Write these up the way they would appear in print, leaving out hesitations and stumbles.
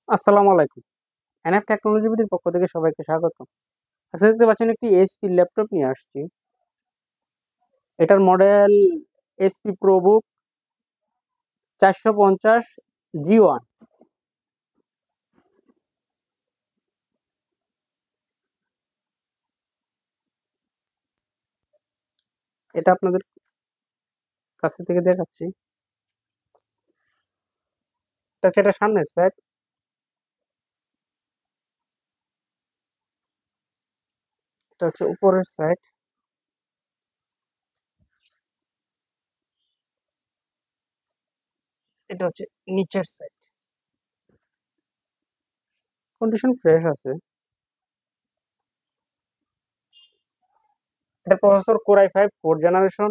আসসালামু আলাইকুম। NF technology বিডির পক্ষ থেকে সবাইকে স্বাগত। আজকে দেখতে পাচ্ছেন একটি এইচপি ল্যাপটপ নিয়ে আসছি। এটার মডেল এইচপি প্রোবুক 450 G1। এটা আপনাদের কাছে থেকে দেখাচ্ছি। এটা হচ্ছে এটা সামনের সাইড, এটা হচ্ছে উপরের সাইড। এটা হচ্ছে নিচের সাইড। কন্ডিশন ফ্রেশ আছে। এটা processor core i5 4th generation,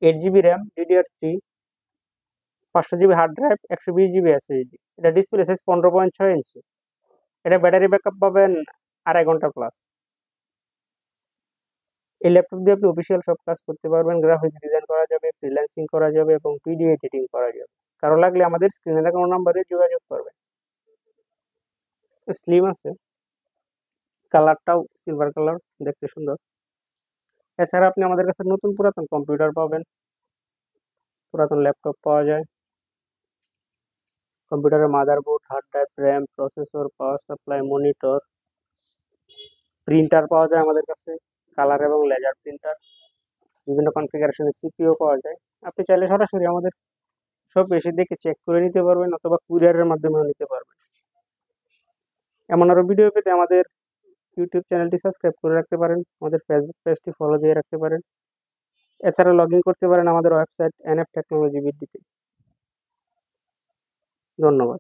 8 GB RAM, DDR3, 500 GB hard drive, 120 GB SSD। এটা ডিসপ্লে সাইজ 15.6 ইঞ্চি। এটা ব্যাটারি ব্যাকআপ পাবেন 2.5 ঘন্টা প্লাস। এই ল্যাপটপ দিয়ে আপনি অফিসিয়াল সব কাজ করতে পারবেন, গ্রাফিক্স ডিজাইন করা যাবে, ফ্রিল্যান্সিং করা যাবে এবং ভিডিও এডিটিং করা যাবে। কারো লাগলে আমাদের স্ক্রিনে দেখানো নাম্বারে যোগাযোগ করবেন। স্লিম আছে, কালারটাও সিলভার কালার, দেখতে সুন্দর। এছাড়া আপনি আমাদের কাছে নতুন পুরাতন কম্পিউটার পাবেন, পুরাতন ল্যাপটপ পাওয়া যায়। কম্পিউটারের motherboard, hard drive, RAM, processor, power supply, monitor, printer পাওয়া যায় আমাদের কাছে, কালার এবং লেজার প্রিন্টার, বিভিন্ন কনফিগারেশনের সিপিইউ পাওয়া যায়। আপনি চাইলে সরাসরি আমাদের সব এসে দেখে চেক করে নিতে পারবেন অথবা কুরিয়ারের মাধ্যমেও নিতে পারবেন। এমন আরো ভিডিও পেতে আমাদের ইউটিউব চ্যানেলটি সাবস্ক্রাইব করে রাখতে পারেন, আমাদের ফেসবুক পেজটি ফলো দিয়ে রাখতে পারেন। এছাড়া লগ ইন করতে পারেন আমাদের ওয়েবসাইট এনএফ টেকনোলজি বিডিতে। ধন্যবাদ।